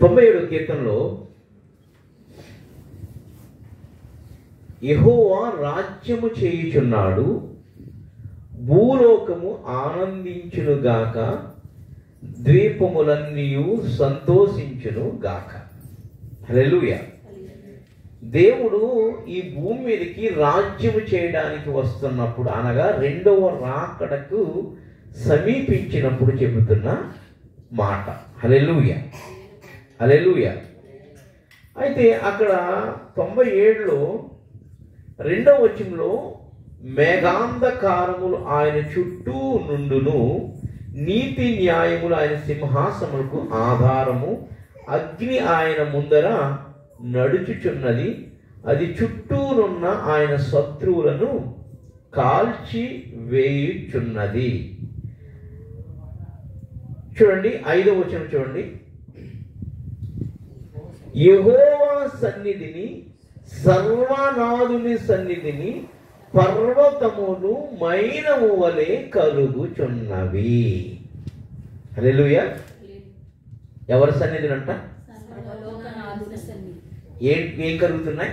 97వ కీర్తనలో యెహోవా రాజ్యము చేయుచున్నాడు, భూలోకము ఆనందించునుగాక, ద్వీపములన్నీయు సంతోషించును గాక. హల్లెలూయా. దేవుడు ఈ భూమి మీదకి రాజ్యము చేయడానికి వస్తున్నప్పుడు, అనగా రెండవ రాకడకు సమీపించినప్పుడు చెబుతున్న మాట. హల్లెలూయా, హల్లెలూయా. అయితే అక్కడ 97లో 2వ వచనంలో మేఘాంధకారములు ఆయన చుట్టూ నుండును, నీతి న్యాయములు ఆయన సింహాసములకు ఆధారము, అగ్ని ఆయన ముందర నడుచుచున్నది, అది చుట్టూనున్న ఆయన శత్రువులను కాల్చి వేయుచున్నది. చూడండి 5వ వచనం చూడండి. యెహోవా సన్నిధిని, సర్వనాథుని సన్నిధిని పర్వతములు మైనము వలె కలుగుచున్నవి. హల్లెలూయా. ఎవరి సన్నిధిని అంట? ఏం కలుగుతున్నాయి?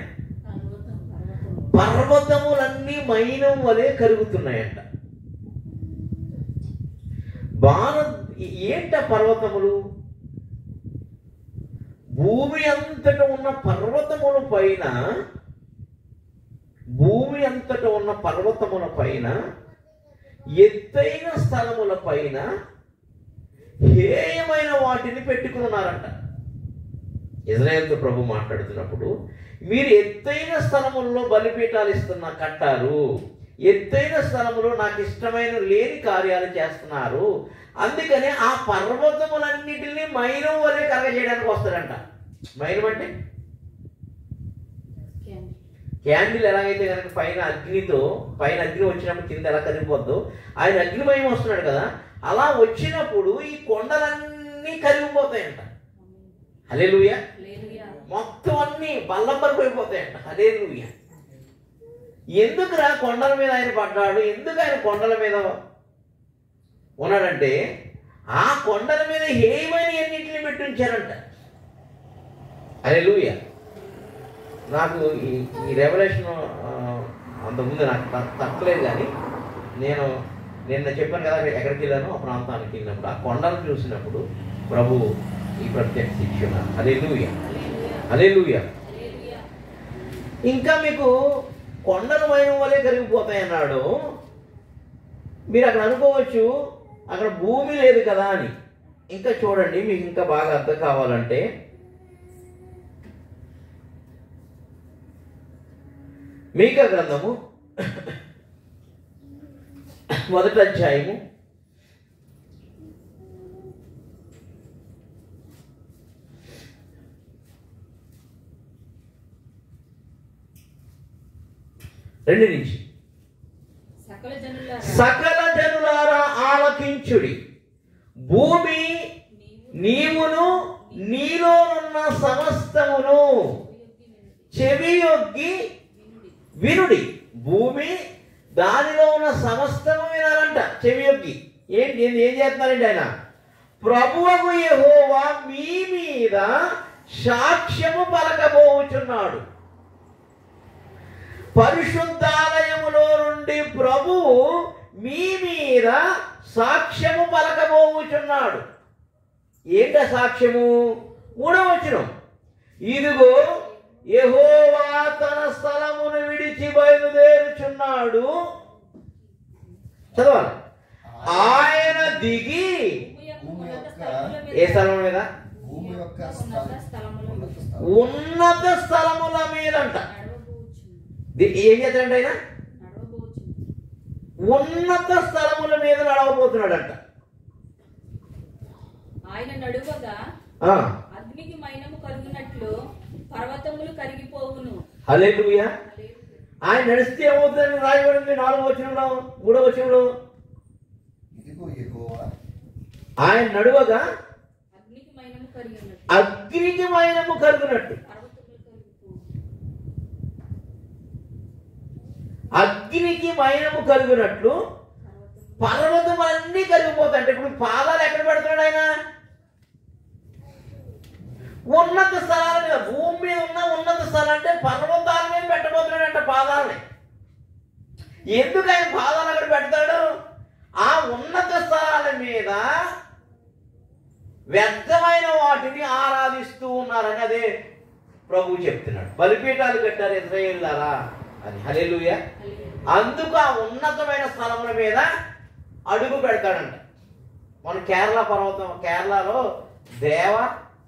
పర్వతములన్నీ మైనం వలె కలుగుతున్నాయంట. ఏంట పర్వతములు? భూమి అంతటా ఉన్న పర్వతముల పైన, భూమి అంతటా ఉన్న పర్వతముల పైన, ఎత్తైన స్థలముల పైన హేయమైన వాటిని పెట్టుకున్నారంట. ఇజ్రాయేలుతో ప్రభు మాట్లాడుతున్నప్పుడు, మీరు ఎత్తైన స్థలముల్లో బలిపీఠాలు కట్టారు, ఎత్తైన స్థలములో నాకు ఇష్టమైన లేని కార్యాలు చేస్తున్నారు, అందుకని ఆ పర్వతములన్నిటిని మైనం వలె కలగజేయడానికి వస్తారంట. మైనం అంటే క్యాండిల్ ఎలాగైతే కనుక పైన అగ్ని వచ్చినప్పుడు కింద ఎలా కరిగిపోద్దో, ఆయన అగ్నిమయం వస్తున్నాడు కదా, అలా వచ్చినప్పుడు ఈ కొండలన్నీ కరిగిపోతాయంట. హల్లెలూయా. మొత్తం అన్ని బల్లపరిపోతాయంట. హల్లెలూయా. ఎందుకురా కొండల మీద ఆయన పడ్డాడు? ఎందుకు ఆయన కొండల మీద ఉన్నాడంటే, ఆ కొండల మీద హేయమైన ఎన్నింటిని పెట్టుంచారంట. హల్లెలూయా. నాకు ఈ రెవల్యూషన్ అంతకుముందు నాకు తప్పలేదు, కానీ నేను నిన్న చెప్పాను కదా ఎక్కడికి వెళ్ళాను, ఆ ప్రాంతానికి వెళ్ళినప్పుడు ఆ కొండలు చూసినప్పుడు ప్రభు ఈ ప్రత్యక్ష శిక్షణ. హల్లెలూయా, హల్లెలూయా. ఇంకా మీకు కొండల మైనం వలె కరిగిపోతాయన్నాడు. మీరు అక్కడ అనుకోవచ్చు అక్కడ భూమి లేదు కదా అని. ఇంకా చూడండి, మీకు ఇంకా బాగా అర్థం కావాలంటే మీకా గ్రంథము 1వ అధ్యాయము 2 నుంచి. సకల జనులారా ఆలకించుడి, భూమి నీవును నీలోనున్న సమస్తమును చెవియొగ్గి వినుడి. భూమి దానిలో ఉన్న సమస్తము వినాలంట, చెవియొగ్గి. ఏం చేస్తున్నారండి ఆయన? ప్రభువగు యెహోవా మీ మీద సాక్ష్యము పలకబోచున్నాడు. పరిశుద్ధాలయములో నుండి ప్రభువు మీ మీద సాక్ష్యము పలకబోచున్నాడు. ఏంట సాక్ష్యము? 3వ వచనం. ఇదిగో యెహోవా తన స్థలమును విడిచి బయలుదేరుచున్నాడు. చదవాలి. ఆయన దిగి ఏ స్థలం మీద? ఉన్నత స్థలముల మీదంట. ఏం చేస్తాడంట ఆయన? ఉన్నత స్థలముల మీద నడవబోతున్నాడంట. ఆయన నడువగా అగ్నికి మైనము కలుగునట్లు పర్వతములు కరిగిపోవును. హల్లెలూయా. ఆయన నడిస్తే ఏమవుతుందని రాయబడింది 4వ వచనంలో, 3వ వచనంలో. ఆయన నడువగా అగ్నికి మైనము కలుగునట్టు. అగ్నికి మైనము కలుగునట్లు పర్వతములన్నీ కరిగిపోతాయి. అంటే ఇప్పుడు పాదాలు ఎక్కడ పెడుతున్నాడు ఆయన? ఉన్నత స్థలాల మీద, భూమి మీద ఉన్న ఉన్నత స్థలం అంటే పర్వతాల మీద పెట్టబోతున్నాడంట పాదాలని. ఎందుకు ఆయన పాదాలు అక్కడ పెడతాడు? ఆ ఉన్నత స్థలాల మీద వ్యర్థమైన వాటిని ఆరాధిస్తూ ఉన్నారని అదే ప్రభువు చెప్తున్నాడు. బలిపీఠాలు కట్టారు ఇశ్రాయేలులారా అని. హల్లెలూయా. అందుకు ఆ ఉన్నతమైన స్థలముల మీద అడుగు పెడతాడంట. మన కేరళ పర్వతం, కేరళలో దేవ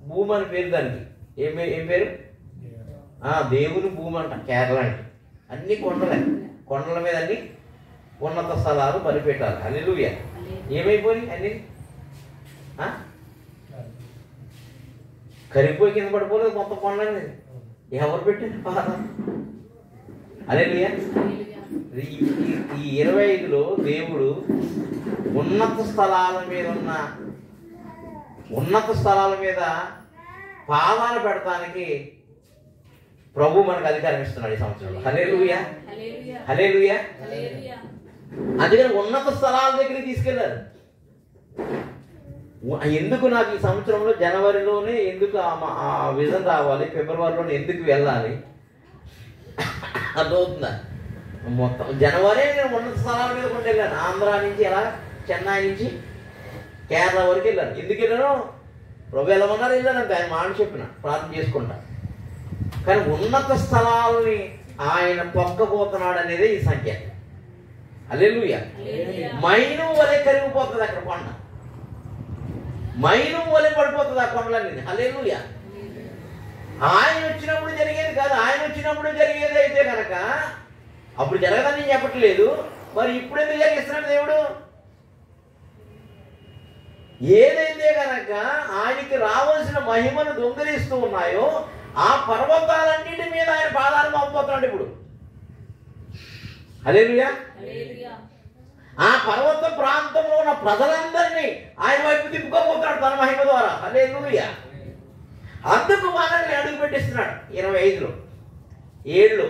భూమి అని పేరు దానికి. ఏం పేరు? దేవుని భూమి అంట కేరళ అంటే. అన్ని కొండలే, కొండల మీద అన్ని ఉన్నత స్థలాలు, బలిపీఠాలు. హల్లెలూయా. ఏమైపోయి అన్ని కరిగిపోయి కింద పడిపోలేదు మొత్తం కొండలని. ఎవరు పెట్టారు పాదం? హల్లెలూయా. ఈ 25లో దేవుడు ఉన్నత స్థలాల మీద పాదాలు పెడతానికి ప్రభు మనకు అధికారం ఇస్తున్నాడు ఈ సంవత్సరంలో. హల్లెలూయా, హల్లెలూయా. అందుకని ఉన్నత స్థలాల దగ్గరికి తీసుకెళ్లారు. ఎందుకు నాకు ఈ సంవత్సరంలో జనవరిలోనే ఎందుకు ఆ విజన్ రావాలి, ఫిబ్రవరిలోనే ఎందుకు వెళ్ళాలి అర్థమవుతుందా? మొత్తం జనవరి నేను ఉన్నత స్థలాల మీద కొంటూ వెళ్ళాను. ఆంధ్ర నుంచి ఎలా చెన్నై నుంచి కేరళ వరకు వెళ్ళాను. ఎందుకు వెళ్ళాను? ప్రభు వెళ్ళమన్నారు, వెళ్ళాను అంతే. ఆయన మాట చెప్పిన ప్రార్థన చేసుకుంటా. కానీ ఉన్నత స్థలాలని ఆయన పొక్కబోతున్నాడు అనేది ఈ సంఖ్య. హల్లెలూయా. మైను వలె కరిగిపోతుంది అక్కడ కొండ, మైను వలె పడిపోతుంది ఆ కొండలన్నీ. హల్లెలూయా. ఆయన వచ్చినప్పుడు జరిగేది కాదు, ఆయన వచ్చినప్పుడు జరిగేది అయితే కనుక అప్పుడు జరగదని నేను చెప్పట్లేదు. మరి ఇప్పుడు ఎందుకు జరిగిస్తున్నాడు దేవుడు? ఏదైతే కనుక ఆయనకి రావాల్సిన మహిమను దొంగిలిస్తూ ఉన్నాయో ఆ పర్వతాలన్నిటి మీద ఆయన పాదాలు మోపబోతున్నాడు ఇప్పుడు. హల్లెలూయా. ఆ పర్వత ప్రాంతంలో ఉన్న ప్రజలందరినీ ఆయన వైపు తిప్పుకోబోతున్నాడు తన మహిమ ద్వారా. హల్లెలూయా. అందుకు మనల్ని అడుగు పెట్టిస్తున్నాడు 25లో, 7లో.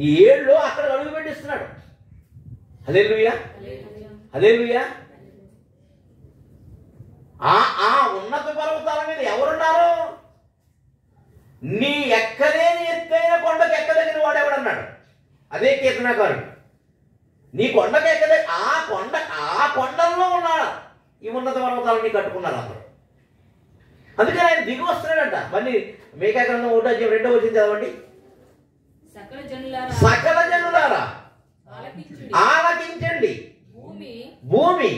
ఈ 7లో అక్కడ అడుగు పెట్టిస్తున్నాడు. హల్లెలూయా, హల్లెలూయా. ఆ ఉన్నత పర్వతాల మీద ఎవరున్నారు? నీ ఎక్కలేని ఎత్తైన కొండకు ఎక్కదగిన వాడెవడన్నాడు. అదే కీర్తనకారుడు. నీ కొండకు ఎక్కలే, ఆ కొండల్లో ఉన్నాడు ఈ ఉన్నత పర్వతాలని కట్టుకున్నారు అందరూ. అందుకని ఆయన దిగి వస్తున్నాడంట. మళ్ళీ మీకా గ్రంథం 1:2 వచ్చింది చదవండి. సకల జనులారా ఆలకించండి, భూమి భూమి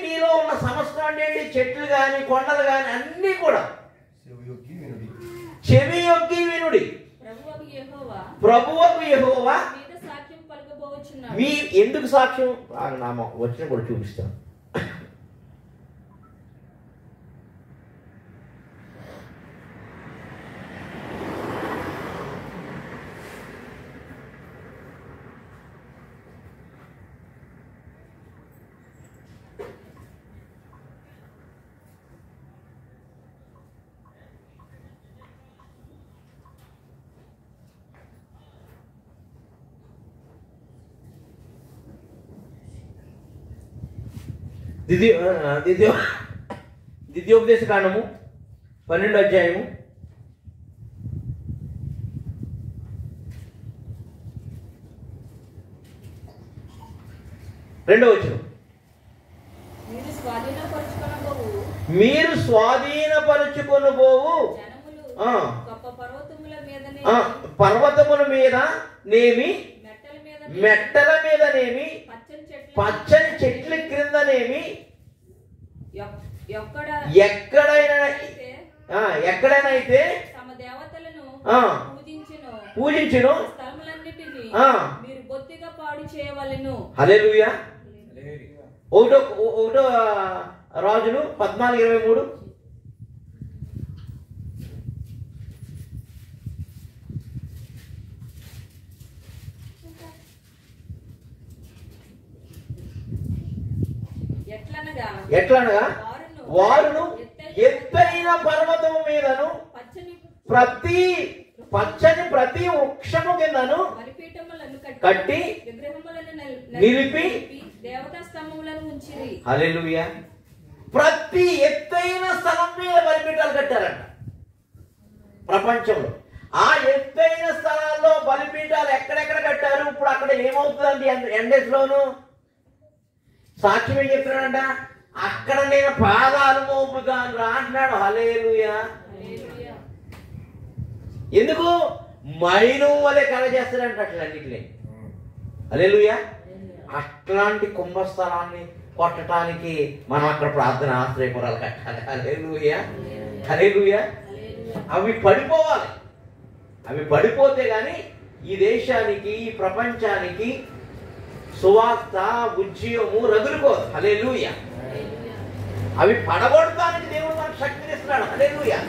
నీలో ఉన్న సమస్తం అంటే చెట్లు గాని కొండలు గాని అన్ని కూడా చెవి యొక్కి వినుడి. ప్రభువకు యెహోవా మీ ఎందుకు సాక్ష్యం నామం వచ్చిన కూడా చూపిస్తాను. ద్వితీయోపదేశ కాండము 12వ అధ్యాయము 2వ వచనం. మీరు స్వాధీనపరుచుకొనబోవు పర్వతముల మీద నేమి, మెట్టల మీదనేమి, పచ్చని చెట్ల క్రిందనేమి, ఎక్కడైతే పూజించును మీరు బొత్తిగా పాడు చేయవలెను. హల్లెలూయా. 1 రాజులు 14:23. ఎట్లనగా వారును ఎత్తైన పర్వతము మీదను పచ్చని ప్రతి వృక్షము కిందను కట్టి నిలిపి దేవతా స్తంభములను ఉంచిరి. హల్లెలూయా. ప్రతి ఎత్తైన స్థలం మీద బలిపీఠాలు కట్టారంట ప్రపంచంలో. ఆ ఎత్తైన స్థలాల్లో బలిపీఠాలు ఎక్కడెక్కడ కట్టారు? ఇప్పుడు అక్కడ ఏమవుతుందండి ఎండేస్లోను? సాక్ష్యం ఏం చెప్తున్నాడంట? అక్కడ నేను పాదాలు మోపుతాను రా అంటున్నాడు. హల్లెలూయా. ఎందుకు? మైనం వలె కలగజేస్తాడంట అట్లన్నిటిని. హల్లెలూయా. అట్లాంటి కుంభస్థలాన్ని కొట్టడానికి మనం అక్కడ ప్రార్థన ఆశ్రయపురాలు కట్టాలి. హల్లెలూయా. హల్లెలూయా. అవి పడిపోవాలి. అవి పడిపోతే కానీ ఈ దేశానికి, ఈ ప్రపంచానికి సువార్త ఉద్యమము రగులుకోదు. హల్లెలూయా. అవి పడగొడటానికి దేవుడు మనకు శక్తిని ఇస్తున్నాడు. హల్లెలూయా.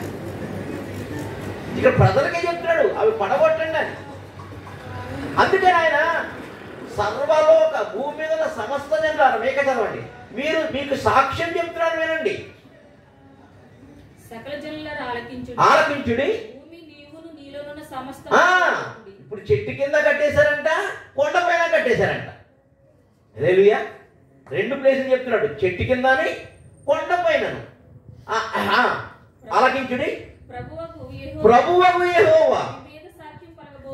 ఇక్కడ ప్రజలకే చెప్తున్నాడు అవి పడగొట్టండి అని. అందుకని ఆయన సర్వలోక భూమి మీద ఉన్న సమస్త జనులారా, మేక చదవండి, మీకు సాక్ష్యం చెప్తున్నాడు, వినండి. సకల జనులారా ఆలకించుడి. ఇప్పుడు చెట్టు కింద కట్టేశారంట, కొండ పైన కట్టేశారంట. హల్లెలూయా. రెండు ప్లేసులు చెప్తున్నాడు, చెట్టు కిందని కొండ పైన. ఆలకించుడి. ప్రభువకు యెహోవా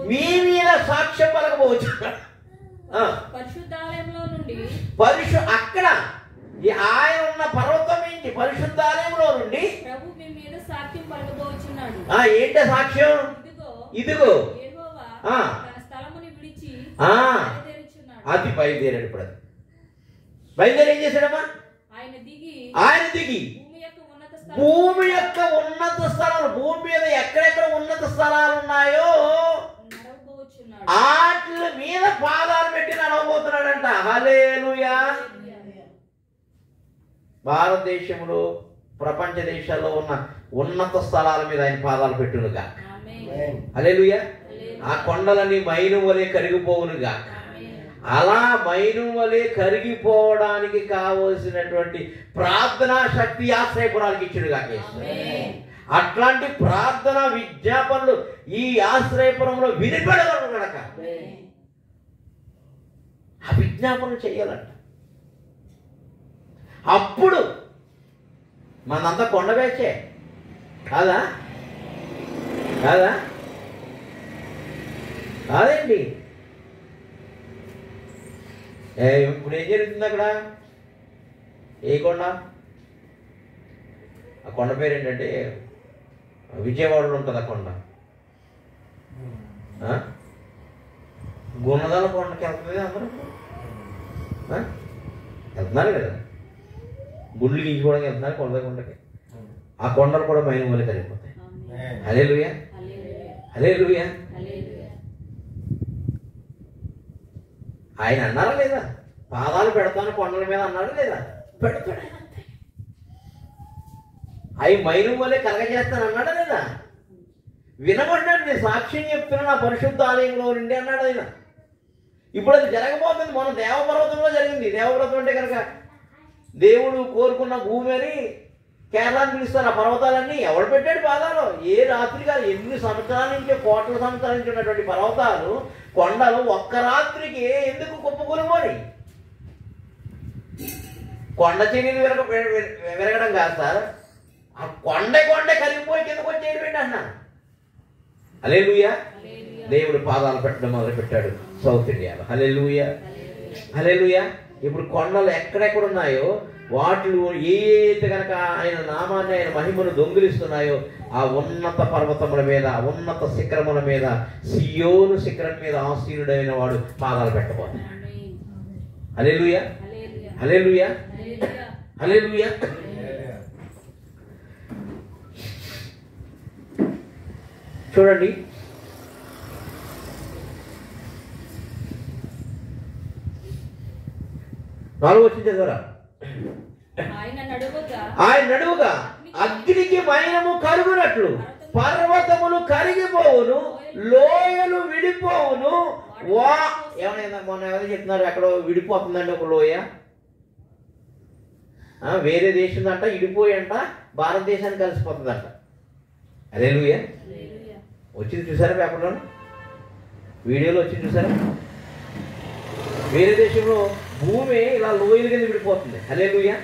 మీ మీద సాక్ష్యం పలకబోవచ్చు. పరిశుద్ధాలయంలో నుండి అక్కడ ఆయన ఉన్న పర్వతం ఏంటి? పరిశుద్ధాలయంలో నుండి ప్రభు మీ మీద సాక్ష్యం పలకబోచున్నాడు. ఏంటి సాక్ష్యం? ఇదిగో స్థలముని విడిచి అది బయలుదేరాడు. ఇప్పుడు అది బయలుదేరి ఏం చేశాడమ్మా? ఆయన దిగి భూమి యొక్క ఉన్నత స్థలాలు, భూమి మీద ఎక్కడెక్కడ ఉన్నత స్థలాలు ఉన్నాయో వాటి మీద పాదాలు పెట్టి నడవబోతున్నాడంట. హల్లెలూయా. భారతదేశంలో ప్రపంచ దేశాల్లో ఉన్న ఉన్నత స్థలాల మీద ఆయన పాదాలు పెట్టునుగా. హల్లెలూయా. ఆ కొండలని మైనం వలె కరిగిపోవునుగా. అలా మైనం వలె కరిగిపోవడానికి కావలసినటువంటి ప్రార్థనా శక్తి ఆశ్రయపురాలకు ఇచ్చుడుగా. అట్లాంటి ప్రార్థన విజ్ఞాపనలు ఈ ఆశ్రయపురంలో వినిపడగలరు కనుక ఆ విజ్ఞాపనలు చేయాలంట. అప్పుడు మనంతా కొండ వేచే కాదా? కాదా? కాదండి. ఇప్పుడు ఏం జరుగుతుంది అక్కడ? ఏ కొండ? ఆ కొండ పేరు ఏంటంటే విజయవాడలో ఉంటుంది ఆ కొండ. గుణదల కొండకి వెళ్తుంది అందరూ వెళ్తున్నారు కదా, గుళ్ళు గీసుకోవడానికి వెళ్తున్నారు కొండ కొండకి. ఆ కొండలు కూడా మైనం వల్ల కలిగిపోతాయి. హల్లెలూయా. హల్లెలూయా. ఆయన అన్నారా లేదా? పాదాలు పెడతాను కొండల మీద అన్నాడు లేదా? పెడతాడు. అవి మైనం వల్లే కలగజేస్తాను అన్నాడా లేదా? వినబడ్డాడు. నేను సాక్ష్యం చెప్తున్నా నా పరిశుద్ధ ఆలయంలో నుండి అన్నాడు ఆయన. ఇప్పుడు అది జరగబోతుంది. మన దేవపర్వతంలో జరిగింది. దేవపర్వతం అంటే కనుక దేవుడు కోరుకున్న భూమి అని కేరళని పిలుస్తారు. ఆ పర్వతాలన్నీ ఎవడు పెట్టాడు పాదాలు? ఏ రాత్రి కాదు, ఎన్ని సంవత్సరాల నుంచి, కోట్ల సంవత్సరాల నుంచి ఉన్నటువంటి పర్వతాలు, కొండలు ఒక్క రాత్రికి ఎందుకు కుప్పకూలిపోయి? కొండ చెన్నీలు విరగడం కాదు సార్, ఆ కొండే కలిగిపోయి కిందకు వచ్చేయడం అన్నా. హల్లెలూయా. దేవుడు పాదాలు పెట్టడం మొదలు పెట్టాడు సౌత్ ఇండియాలో. హల్లెలూయా. హల్లెలూయా. ఇప్పుడు కొండలు ఎక్కడెక్కడ ఉన్నాయో వాటిలో ఏ అయితే కనుక ఆయన నామాన్ని, ఆయన మహిమను దొంగిలిస్తున్నాయో ఆ ఉన్నత పర్వతముల మీద, ఉన్నత శిఖరముల మీద, సియోను శిఖరం మీద ఆసీనుడైన వాడు పాదాలు పెట్టబోతాడు. హల్లెలూయా. హల్లెలూయా. హల్లెలూయా. చూడండి, నాలుగు వచ్చిన చదవరా. ఆయన నడువుగా అగ్నికి మైనము కరుగునట్లు పర్వతములు కరిగిపోవును, లోయలు విడిపోవును. ఏమైనా మొన్న ఎవరు చెప్తున్నారు ఎక్కడో విడిపోతుందండి ఒక లోయ, వేరే దేశం అంట విడిపోయంట భారతదేశానికి కలిసిపోతుందంట. హల్లెలూయా. వచ్చింది చూసారా? పేపర్లో వీడియోలో వచ్చింది చూసారా? వేరే దేశంలో భూమి ఇలా లోయల కింద విడిపోతుంది. హల్లెలూయా.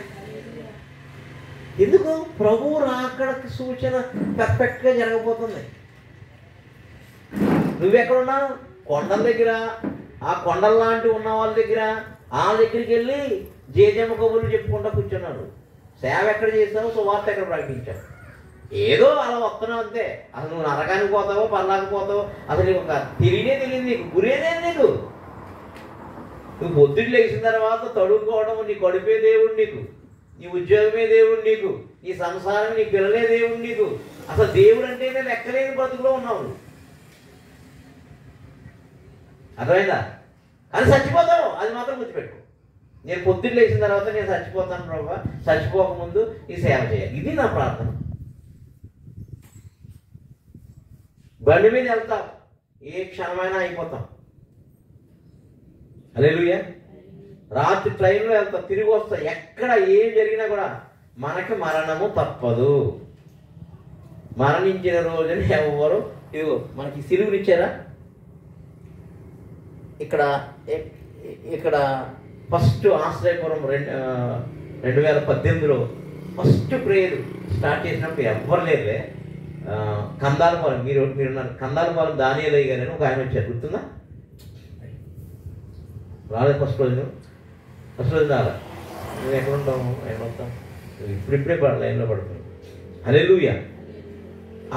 ఎందుకు? ప్రభువు రాకడకి సూచన పర్ఫెక్ట్గా జరగబోతుంది. నువ్వెక్కడున్నావు? కొండల దగ్గర, ఆ కొండల లాంటి ఉన్న వాళ్ళ దగ్గర, ఆ దగ్గరికి వెళ్ళి జేజమ్మ కబుర్లు చెప్పుకుంటూ కూర్చున్నారు. సేవ ఎక్కడ చేసావు, సువార్త ఎక్కడ ప్రకటించావు? ఏదో అలా వస్తున్నావు అంతే. అసలు నువ్వు నరకానికి పోతావో పర్లానికి పోతావో అసలు నీకు ఒక తెలియదు, నీకు గురేనే నీకు. నువ్వు పొద్దున్న లేచిన తర్వాత తడుకోవడం, నీ కడుపే దేవుడు నీకు, నీ ఉద్యోగమే దేవుడు నీకు, నీ సంసారం, నీ పిల్లలే దేవుడు నీకు. అసలు దేవుడు అంటేనే లెక్కలేని బ్రతుకులో ఉన్నావు. అర్థమైందా? కానీ చచ్చిపోతావు, అది మాత్రం గుర్తుపెట్టుకో. నేను పొద్దున్న లేచిన తర్వాత నేను చచ్చిపోతాను ప్రభా, చచ్చిపోకముందు ఈ సేవ చేయాలి. ఇది నా ప్రార్థన. బండి మీద వెళ్తాం, ఏ క్షణమైనా అయిపోతాం. హల్లెలూయా. రాత్రి ట్రైన్లో వెళ్తాం, తిరిగి వస్తాం. ఎక్కడ ఏం జరిగినా కూడా మనకి మరణము తప్పదు. మరణించిన రోజున ఎవరు, ఇదిగో మనకి సిలువలు ఇచ్చారా? ఇక్కడ first Ashrayapuram 2018లో first prayer start చేసినప్పుడు ఎవ్వరు లేదులే. కందాలపాలెం, మీరున్నారు కందాలపాలెం దానియేలయ్య గారు అని ఒక ఆయన వచ్చారు, గుర్తుందా? రాలేదు ఫస్ట్ రోజు రాలే. నువ్వు ఎక్కడ ఉంటాము? ఎక్కడొస్తాం? ఇప్పుడిప్పుడే లైన్లో పడుతున్నావు. హల్లెలూయా.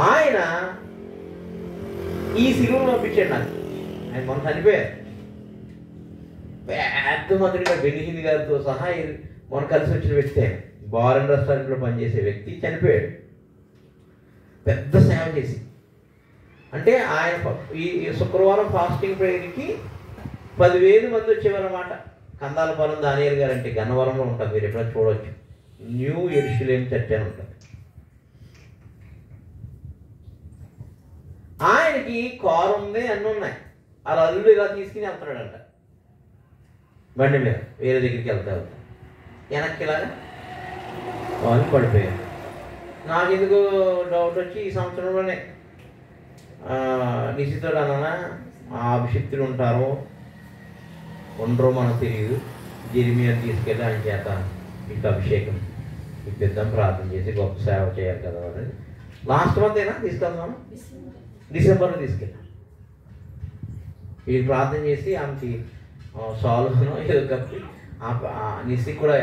ఆయన ఈ సిలువను పంపించాడు నాకు. ఆయన మొన్న చనిపోయారు. పెద్ద మంత్రిగా బెన్నిహింద్ గారితో సహా మొన్న కలిసి వచ్చిన వ్యక్తి. ఆయన బార్ అండ్ రెస్టారెంట్లో పనిచేసే వ్యక్తి చనిపోయాడు. పెద్ద సేవ చేసి, అంటే ఆయన ఈ శుక్రవారం ఫాస్టింగ్ ప్రేయర్కి 10,000 మంది వచ్చేవారు అన్నమాట. కందాలపాలెం దానియేలు గారు అంటే గన్నవరంలో ఉంటుంది, మీరు ఎప్పుడైనా చూడవచ్చు. న్యూ యెరూషలేం చర్చ్ అని ఉంటుంది. ఆయనకి కారు ఉంది, అన్నీ ఉన్నాయి. అలా అల్లుడు ఇలా తీసుకుని వెళ్తున్నాడంట బండి మీద, వేరే దగ్గరికి వెళ్తా వెనక్కి ఇలాగా వాళ్ళు పడిపోయారు. నాకు ఎందుకు డౌట్ వచ్చి ఈ సంవత్సరంలోనే నిశ్చితుడు అన్నా ఆ అభిషిక్తులు ఉంటారో ఉండరో మనకు తెలియదు. జెరిమియా తీసుకెళ్ళి ఆయన చేత మీకు అభిషేకం ఇప్పిద్దాం, ప్రార్థన చేసి గొప్ప సేవ చేయాలి కదా అని. లాస్ట్ మంత్ అయినా తీసుకెళ్తాము, డిసెంబర్లో తీసుకెళ్ళాం. వీళ్ళు ప్రార్థన చేసి ఆమెకి సాల్వ్నో ఏదో కప్పి నిశ్చి కూడా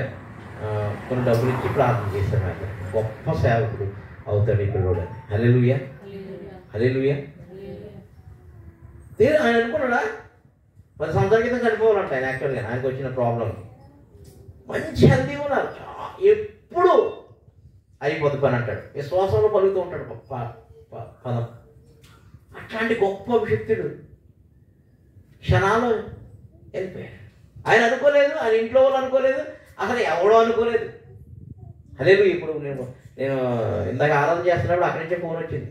కొన్ని డబ్బులు ఇచ్చి ప్రార్థన చేశాను. ఆయన గొప్ప సేవకుడు అవుతాడు ఇక్కడ కూడా. హల్లెలూయా, హల్లెలూయా. ఆయన అనుకున్నాడా 10 సంవత్సరాల క్రితం చనిపోవాలంట ఆయన. యాక్చువల్గా ఆయనకు వచ్చిన ప్రాబ్లం, మంచి హెల్తీ ఉన్నారు, ఎప్పుడు అయిపోద్ది పని అంటాడు, విశ్వాసంలో పలుకుతూ ఉంటాడు పదం. అట్లాంటి గొప్ప అభిషక్తుడు క్షణాలు వెళ్ళిపోయాడు. ఆయన అనుకోలేదు, ఆయన ఇంట్లో వాళ్ళు అనుకోలేదు, అసలు ఎవడో అనుకోలేదు. హల్లెలూయా. ఇప్పుడు నేను ఇందాక ఆరాధన చేస్తున్నప్పుడు అక్కడి నుంచే ఫోన్ వచ్చింది,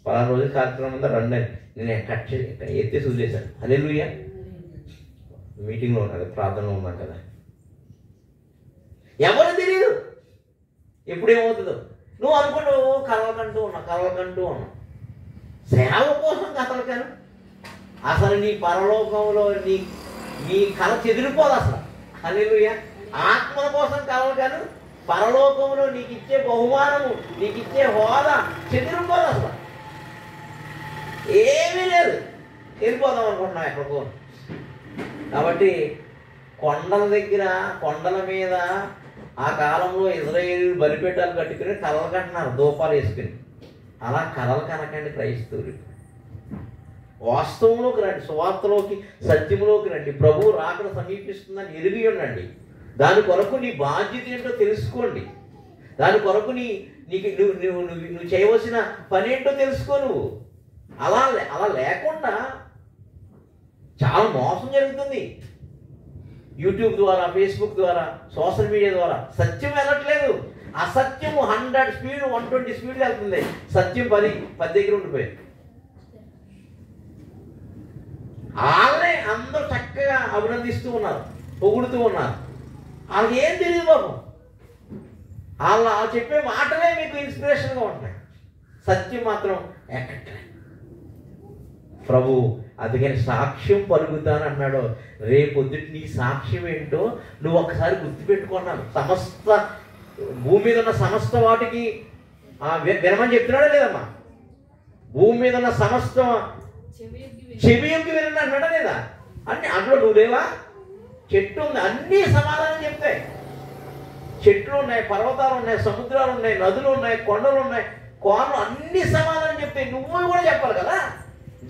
10 రోజుల కార్యక్రమం ఉందా రండి అని. నేను కట్ చేసి ఎత్తి చూసేశాను. హల్లెలూయా. మీటింగ్లో ఉన్నాను, ప్రార్థనలో ఉన్నాను కదా. ఎవరు తెలియదు ఎప్పుడేమవుతుందో. నువ్వు అనుకుంటావు కలవకంటూ ఉన్నావు. సేవ కోసం కథలు కాను. అసలు నీ పరలోకంలో నీ కళ చెదిరిపోదు అసలు. హల్లెలూయా. ఆత్మల కోసం కలలు కాను, పరలోకంలో నీకు ఇచ్చే బహుమానము, నీకు ఇచ్చే హోదా చెదిరిపోదు అసలు. ఏమీ లేదు, వెళ్ళిపోదాం అనుకుంటున్నాం ఎక్కడికో. కాబట్టి కొండల దగ్గర, కొండల మీద ఆ కాలంలో ఇజ్రాయేలు బలిపీఠాలు కట్టుకుని కలలు కంటున్నారు, దూపాలు వేసుకుని. అలా కలలు కనకండి క్రైస్తవులు. వాస్తవంలోకి రండి, సువార్తలోకి, సత్యంలోకి రండి. ప్రభువు రాకడ సమీపిస్తుందని ఎరిగి ఉండండి. దాని కొరకు నీ బాధ్యత ఏంటో తెలుసుకోండి. దాని కొరకు నువ్వు చేయవలసిన పని ఏంటో తెలుసుకో. నువ్వు అలా లేకుండా చాలా మోసం జరుగుతుంది. యూట్యూబ్ ద్వారా, ఫేస్బుక్ ద్వారా, సోషల్ మీడియా ద్వారా సత్యం వెళ్ళట్లేదు. అసత్యము 100 స్పీడ్, 120 స్పీడ్ వెళ్తుంది. సత్యం 10 దగ్గర ఉండిపోయింది. వాళ్ళే అందరూ చక్కగా అభినందిస్తూ ఉన్నారు, పొగుడుతూ ఉన్నారు. వాళ్ళకి ఏం తెలియదు బాబు. వాళ్ళు చెప్పే మాటలే మీకు ఇన్స్పిరేషన్గా ఉంటున్నాయి. సత్యం మాత్రం ఎక్కట్లే. ప్రభు అందుకని సాక్ష్యం పలుకుతాను అన్నాడు. రేపొద్దుటి నీ సాక్ష్యం ఏంటో నువ్వు ఒకసారి గుర్తుపెట్టుకున్నాను. సమస్త భూమి మీద ఉన్న సమస్త వాటికి వినమని చెప్తున్నాడా లేదమ్మా? భూమి మీద ఉన్న సమస్త చెవియంకి వినండి అంటున్నాడా లేదా? అంటే అందులో నువ్వు లేవా? చెట్టు ఉంది, అన్నీ సమాధానం చెప్తాయి. చెట్లు ఉన్నాయి, పర్వతాలు ఉన్నాయి, సముద్రాలు ఉన్నాయి, నదులు ఉన్నాయి, కొండలు ఉన్నాయి, కోనలు, అన్ని సమాధానం చెప్తాయి. నువ్వు కూడా చెప్పాలి కదా.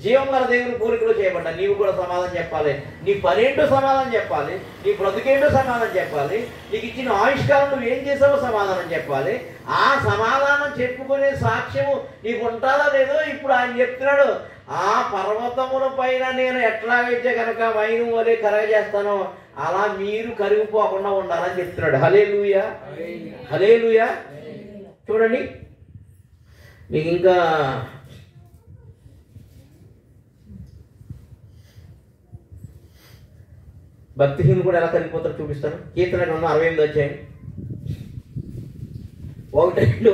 జీవం గల దేవుని కోరికలో చేయబడ్డా నీవు కూడా సమాధానం చెప్పాలి. నీ పనేంటో సమాధానం చెప్పాలి, నీ బ్రతుకేంటో సమాధానం చెప్పాలి, నీకు ఇచ్చిన ఆవిష్కారం నువ్వు ఏం చేసావో సమాధానం చెప్పాలి. ఆ సమాధానం చెప్పుకునే సాక్ష్యము నీకు ఉంటుందా లేదో ఇప్పుడు ఆయన చెప్తున్నాడు. ఆ పర్వతముల పైన నేను ఎట్లాగైతే కనుక మైను వలె కరగజేస్తానో అలా మీరు కరిగిపోకుండా ఉండాలని చెప్తున్నాడు. హల్లెలూయా, హల్లెలూయా. చూడండి, మీకు ఇంకా భక్తిహీనులు కూడా ఎలా కరిగిపోతారో చూపిస్తాను. కీర్తన గ్రంథం 68 అధ్యాయం 1-2.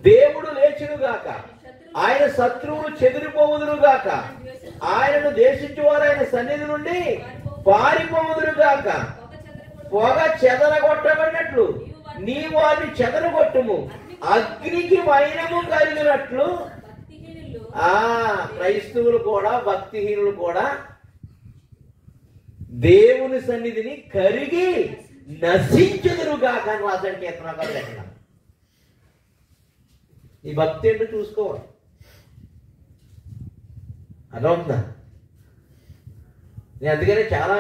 దేవుడు లేచును గాక, ఆయన శత్రువులు చెదిరిపోవుదురు గాక, ఆయనను దేశించువారు ఆయన సన్నిధి నుండి పారిపోవుదురు గాక. పొగ చెదరగొట్టబడినట్లు నీవు వారిని చెదరగొట్టుము, అగ్నికి వైరము కలిగినట్లు. క్రైస్తవులు కూడా భక్తిహీనులు కూడా దేవుని సన్నిధిని కరిగి నశించుదురుగా కానీ రాసాడు కీర్తనకారుడు. ఎక్కడ ఈ భక్తి ఏంటో చూసుకోవాలి. అర్థమవుతుందా? నేను అందుకనే చాలా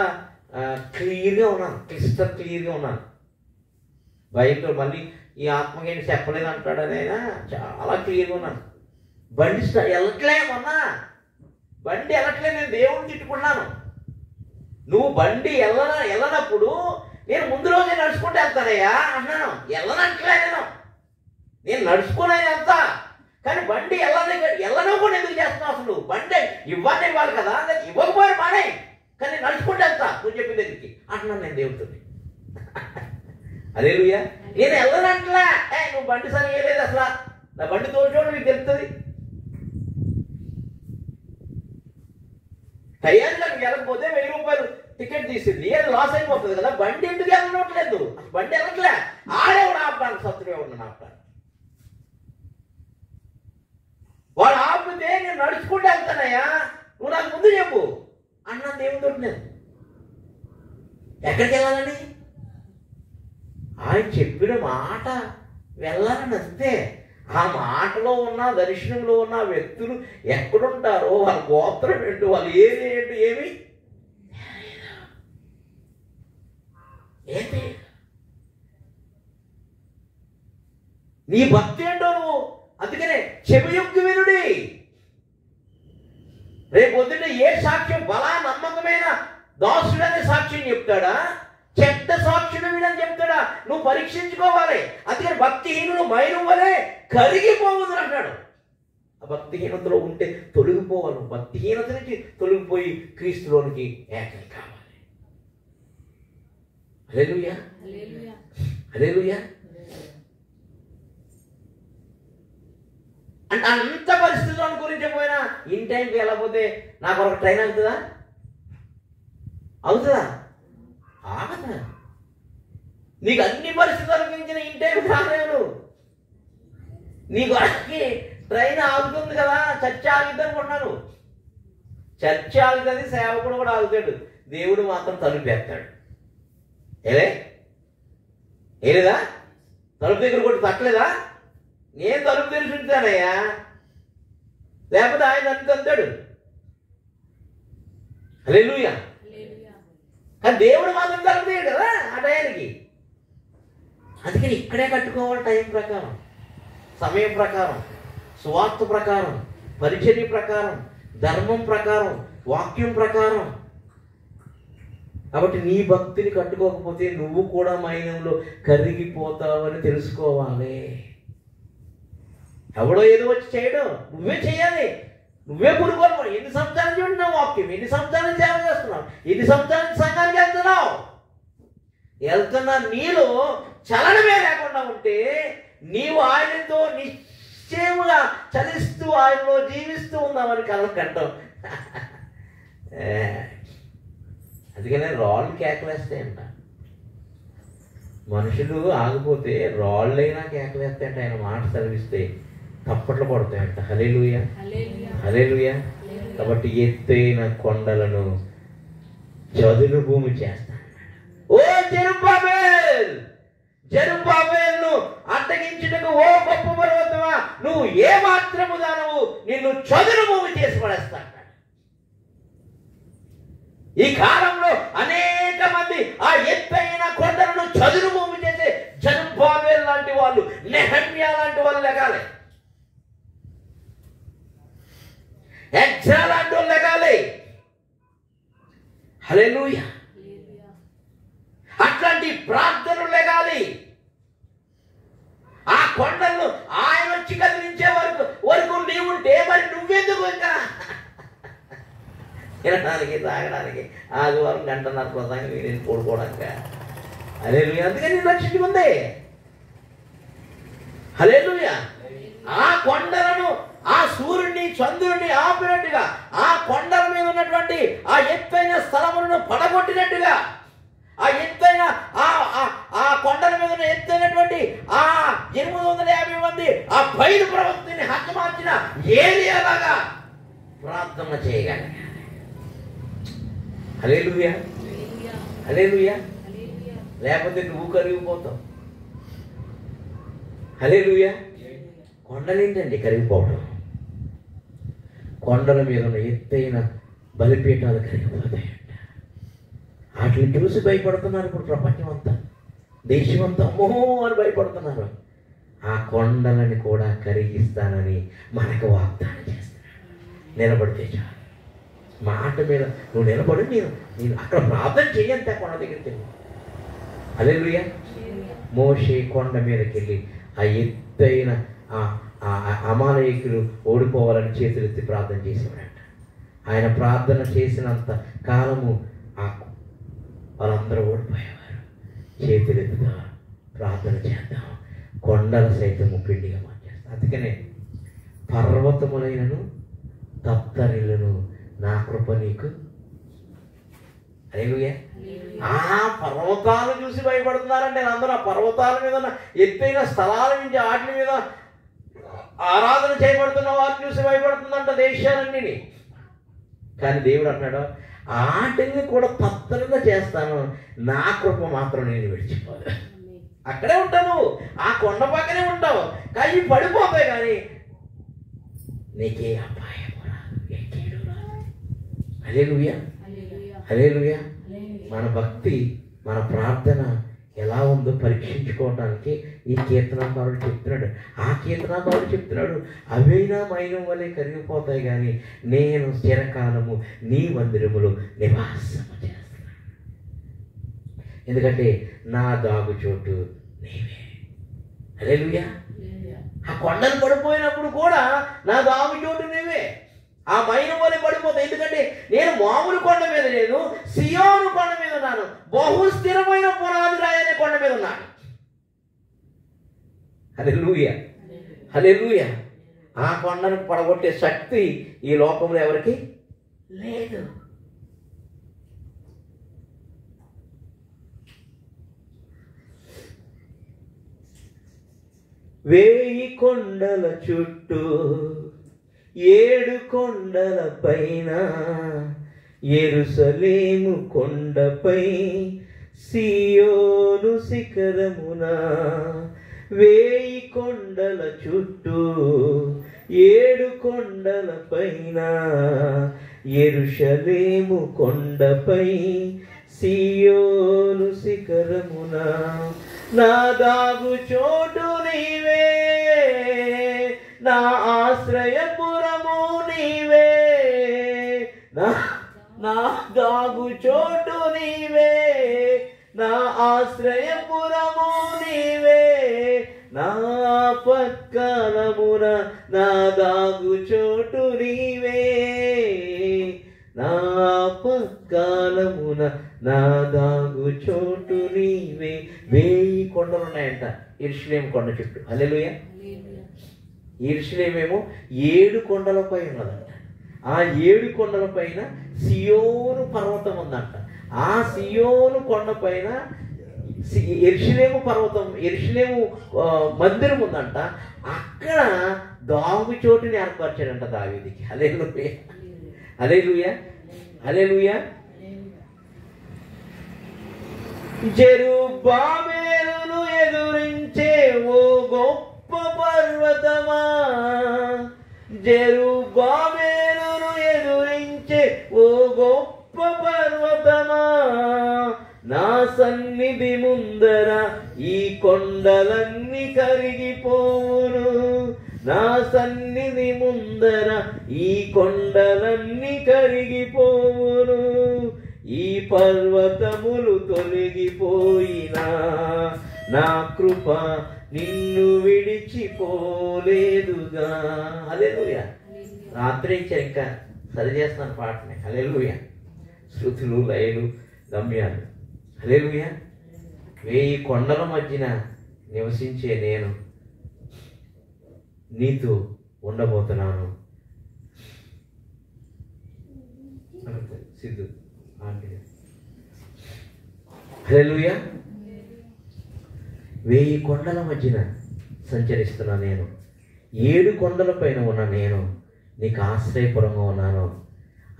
క్లియర్గా ఉన్నాను, క్లియర్గా ఉన్నాను. భయంతో మళ్ళీ ఈ ఆత్మకేంటి చెప్పలేదు అంటాడని అయినా చాలా క్లియర్గా ఉన్నాను. బండి వెళ్ళట్లేమన్నా, బండి వెళ్ళట్లే, నేను దేవుడిని తిట్టుకున్నాను. నువ్వు బండి వెళ్ళనప్పుడు నేను ముందు రోజే నడుచుకుంటూ వెళ్తానయ్యా అన్నాను. వెళ్ళనట్లే, నేను నడుచుకునే వెళ్తా, కానీ బండి వెళ్ళనివ్వకుండా ఎందుకు చేస్తున్నావు? అసలు బండి ఇవ్వాలి కదా, ఇవ్వకపోయి మానే, కానీ నడుచుకుంటూ వెళ్తా నువ్వు చెప్పిన దగ్గరికి అంటున్నాను నేను దేవుడితో. హల్లెలూయా. నేను వెళ్ళనట్లే, నువ్వు బండి సరిగా వేయలేదు అసలు, నా బండి తోచోడు నీకు తెలుస్తుంది. టయానికి వెళ్ళకపోతే 1000 రూపాయలు టికెట్ తీసింది, అది లాస్ అయిపోతుంది కదా. బండి ఎందుకు వెళ్ళనట్లేదు? బండి వెళ్ళట్లే, ఆడేవాడు ఆపడానికి, శత్రువు ఎవడు ఆపడానికి. వాడు ఆపితే నేను నడుచుకుంటూ వెళ్తానయ్యా, నువ్వు నాకు ముందు చెప్పు అన్నా దేవుడితో. నేను ఎక్కడికి వెళ్ళాలని ఆయన చెప్పిన మాట వెళ్ళాలని అంతే. ఆ మాటలో ఉన్న దర్శనంలో ఉన్న వ్యక్తులు ఎక్కడుంటారో, వాళ్ళ గోత్రం ఏంటో, వాళ్ళు ఏది ఏంటో ఏమి ఏంటి నీ భక్తి ఏంటో నువ్వు. అందుకనే చెవియొగ్గు వినుడి. రేపు పొద్దున్న ఏ సాక్ష్యం బలా నమ్మకమైన దాసుడనే సాక్ష్యం చెప్తాడా, చెడ్డ సాక్షుడు వీడని చెప్తాడా? నువ్వు పరీక్షించుకోవాలి. అందుకని భక్తిహీనుడు మైనం వలె కరిగిపోవద్దు అన్నాడు. ఆ భక్తిహీనతలో ఉంటే తొలగిపోవాలి. భక్తిహీనత నుంచి తొలగిపోయి క్రీస్తులోనికి ఏకం కావాలి. హల్లెలూయా, హల్లెలూయా. అంటే అంత పరిస్థితుల గురించి పోయినా ఇన్ టైంకి వెళ్ళకపోతే నాకు ఒక ట్రైన్ అవుతుందా? అవుతుందా? ఆగదా? నీకు అన్ని పరిస్థితుల గురించి ఇన్ టైంకి రాలేవు. నీకు అక్కడికి ట్రైన్ ఆగుతుంది కదా, చర్చ ఆగుద్ది అనుకున్నాను. చర్చ ఆగుతుంది, సేవకుడు కూడా ఆగుతాడు, దేవుడు మాత్రం తలుపేస్తాడు. ఏలేదా? తలుపు దగ్గర కొట్టి తట్టలేదా? నేను తలుపు తెలిసి ఉంటానయ్యా, లేకపోతే ఆయన నన్ను అంతాడు. హల్లెలూయా. కానీ దేవుడు మాత్రం తలుపు తీయడు కదా ఆ టయానికి. అందుకని ఇక్కడే కట్టుకోవాలి, టైం ప్రకారం, సమయం ప్రకారం, స్వార్థ ప్రకారం, పరిచర్య ప్రకారం, ధర్మం ప్రకారం, వాక్యం ప్రకారం. కాబట్టి నీ భక్తిని కట్టుకోకపోతే నువ్వు కూడా మైనంలో కరిగిపోతావని తెలుసుకోవాలి. ఎవడో ఏదో వచ్చి చేయడం, నువ్వే చేయాలి, నువ్వే పురుగోలు. ఎన్ని సంవత్సరాలు చూడండి వాక్యం, ఎన్ని సంవత్సరాలు సేవ చేస్తున్నావు, ఎన్ని సంవత్సరాలు సంఘానికి వెళ్తున్నా నీలో చలనమే లేకుండా ఉంటే నీవు ఆయనతో నిశ్చయముగా చలిస్తూ ఆయనలో జీవిస్తూ ఉన్నామని కలకంటాం. అందుకనే రాళ్ళు కేకలేస్తాయంట. మనుషులు ఆగిపోతే రాళ్ళైనా కేకలేస్తాయంట. ఆయన మాట సెలవిస్తే తప్పట్లు పడతాయంట. హల్లెలూయా, హల్లెలూయా. కాబట్టి ఎత్తైన కొండలను చదును భూమి చేస్తాను. ఓ జెరుబ్బాబెల్, జెరుబ్బాబెలును అడ్డగించుటకు ఓ గొప్ప పర్వతమా, నువ్వు ఏ మాత్రము దానవు, నిన్ను చదును భూమి చేసి పడేస్తాను. ఈ కాలంలో అనేక మంది ఆ ఎత్తైన కొండలను చదును భూమి చేసే జెరుబ్బాబెల్ లాంటి వాళ్ళు, నెహెమ్యా లాంటి వాళ్ళు లెగాలి, ఎజ్రా లాంటి వాళ్ళు లెగాలి. హల్లెలూయా. అట్లాంటి ప్రార్థనలు లెగాలి. ఆ కొండలను ఆయన వచ్చి కదిలించే వరకు నీవుంటే మరి నువ్వెందుకు ఇంకా తినడానికి తాగడానికి ఆదివారం గంటన్నర ప్రసంగం నేను కూడుకోవడానికి. హల్లెలూయా. అందుకని నేను రక్షించుకుంది. హల్లెలూయా. ఆ కొండలను, ఆ సూర్యుడిని చంద్రుడిని ఆపినట్టుగా, ఆ కొండల మీద ఉన్నటువంటి ఆ ఎత్తైన స్థలములను పడగొట్టినట్టుగా, ఆ ఎత్తైన ఆ కొండల మీద ఉన్న ఎత్తైనటువంటి ఆ 850 మంది ఆ బయలు ప్రవక్తని హతమార్చిన ఏలియాలాగా ప్రార్థన చేయగలిగారు. హల్లెలూయా, హల్లెలూయా. లేకపోతే నువ్వు కరిగిపోతావు. హల్లెలూయా. కొండలేంటండి కరిగిపోవడం? కొండల మీద ఉన్న ఎత్తైన బలిపీఠాలు కరిగిపోతాయంట. వాటిని చూసి భయపడుతున్నారు ఇప్పుడు ప్రపంచం అంతా, దేశం అంతా. అమ్మో అని భయపడుతున్నారు. ఆ కొండలని కూడా కరిగిస్తానని మనకు వాగ్దానం చేస్తున్నాడు. నిలబడితే చాలు. మాట మీద నువ్వు నిలబడి నేను అక్కడ ప్రార్థన చెయ్యంతే కొండ దగ్గరికి వెళ్ళి. హల్లెలూయా. మోషే కొండ మీదకి వెళ్ళి ఆ ఎత్తైన అమాలేకులు ఓడిపోవాలని చేతులెత్తి ప్రార్థన చేసేవాడంట. ఆయన ప్రార్థన చేసినంత కాలము వాళ్ళందరూ ఓడిపోయేవారు. చేతులెత్తుతా ప్రార్థన చేద్దాం, కొండల సైతము పిండిగా మార్చేస్తాం. అందుకనే పర్వతములైనను తత్తరిలను నా కృప నీకు. హల్లెలూయా. ఆ పర్వతాలు చూసి భయపడుతున్నారంటే అందరూ ఆ పర్వతాల మీద ఉన్న ఎత్తైన స్థలాల నుంచి వాటి మీద ఆరాధన చేయబడుతున్న వారిని చూసి భయపడుతుందంట దేశాలన్నీ. కానీ దేవుడు అన్నాడు, ఆటిని కూడా తత్తరగా చేస్తాను, నా కృప మాత్రం నేను విడిచిపోదు. అక్కడే ఉంటాను, ఆ కొండ పక్కనే ఉంటావు, కానీ పడిపోతాయి, కానీ నీకే అపాయము రాదు, ఏ కీడు రాదు. హల్లెలూయా, హల్లెలూయా. మన భక్తి, మన ప్రార్థన ఎలా ఉందో పరీక్షించుకోవడానికి ఈ కీర్తనాకారుడు చెప్తున్నాడు. ఆ కీర్తనాకారుడు చెప్తున్నాడు, అవైనా మైనం వలె కరిగిపోతాయి, కానీ నేను చిరకాలము నీ మందిరములో నివాసము చేస్తాను. ఎందుకంటే నా దాగు చోటు నీవే. హల్లెలూయా. ఆ కొండలు పడిపోయినప్పుడు కూడా నా దాగు చోటు నీవే. ఆ మైనం వలె పడిపోతాయి. ఎందుకంటే నేను మామూలు కొండ మీద లేదు, సియోను కొండ మీద ఉన్నాను. బహు స్థిరమైన పునాది రాయనే కొండ మీద ఉన్నాను. హల్లెలూయా, హల్లెలూయా. ఆ కొండను పడగొట్టే శక్తి ఈ లోకంలో ఎవరికి లేదు. వేయి కొండల చుట్టూ 7 కొండల పైన, యెరూషలేము కొండపై సియోను శిఖరమున, 1000 కొండల చుట్టూ 7 కొండల పైన, యెరూషలేము కొండపై సియోను శిఖరమున, నా దాగు చోటు నీవే, నా ఆశ్రయపురము నీవే, నా దాగు చోటు నీవే, నా ఆశ్రయపురము నీవే, నా పక్కలమున నా దాగు చోటు నీవే, నా పక్కలమున నా దాగు చోటు నీవే. 1000 కొండలు ఉన్నాయంట యెరూషలేము కొండ చుట్టూ. హల్లెలూయా. యెరూషలేమేమో 7 కొండలపై ఉన్నదంట. ఆ 7 కొండల పైన సియోను పర్వతం ఉందంట. ఆ సియోను కొండ పైన యెరూషలేము పర్వతం, యెరూషలేము మందిరం ఉందంట. అక్కడ దాగు చోటుని ఏర్పరిచాడంట దావీదుకి. హల్లెలూయా, హల్లెలూయా, హల్లెలూయా. జెరుబ్బాబెలును ఎదురించే ఓ గొప్ప పర్వతమా, జెరుబ్బాబెలును ఎదురించే ఓ గొప్ప పర్వతమా, నా సన్నిధి ముందర ఈ కొండలన్నీ కరిగిపోవును, నా సన్నిధి ముందర ఈ కొండలన్నీ కరిగిపోవును, ఈ పర్వతములు తొలగిపోయినా నా కృప నిన్ను విడిచిపోలేదుగా. హల్లెలూయా. రాత్రి ఇచ్చారు, ఇంకా సరి చేస్తున్నాను పాటని. హల్లెలూయా. శృతులు, లయలు, గమ్యాలు. హల్లెలూయా. 1000 కొండల మధ్యన నివసించే నేను నీతో ఉండబోతున్నాను. సిద్ధు. హల్లెలూయా. 1000 కొండల మధ్యన సంచరిస్తున్నా నేను, 7 కొండల పైన ఉన్న నేను నీకు ఆశ్రయపురంగా ఉన్నాను.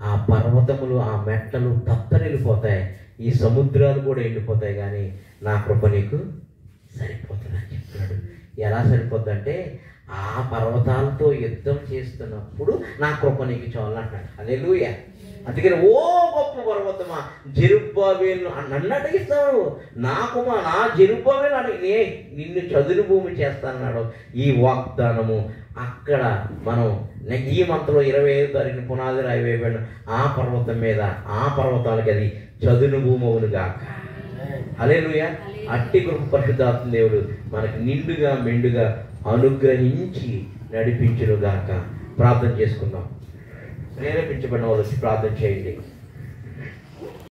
ఆ పర్వతములు, ఆ మెట్టలు తత్తరిల్లిపోతాయి, ఈ సముద్రాలు కూడా ఎండిపోతాయి, కానీ నా కృప నీకు సరిపోతుందని చెప్తున్నాడు. ఎలా సరిపోద్దంటే ఆ పర్వతాలతో యుద్ధం చేస్తున్నప్పుడు నా కృప నీకు చాలు అంటున్నాడు. హల్లెలూయా. అందుకని ఓ గొప్ప పర్వతమా జెరుబ్బాబెలు నన్ను అడిగిస్తాడు, నా జెరుబ్బాబెలు అడిగి నిన్ను చదును భూమి చేస్తానన్నాడు. ఈ వాగ్దానము అక్కడ మనం ఈ మంత్లో 25వ తారీఖున పునాది రాయి వేయబడిన ఆ పర్వతం మీద, ఆ పర్వతాలకి అది చదును భూమి అవునుగా. హల్లెలూయా. అట్టి కృప పరిశుద్ధాత్మ దేవుడు మనకి నిండుగా మెండుగా అనుగ్రహించి నడిపించునుగాక. ప్రార్థన చేసుకుందాం. ప్రేరేపించబడిన వాళ్ళు ప్రార్థన చేయండి.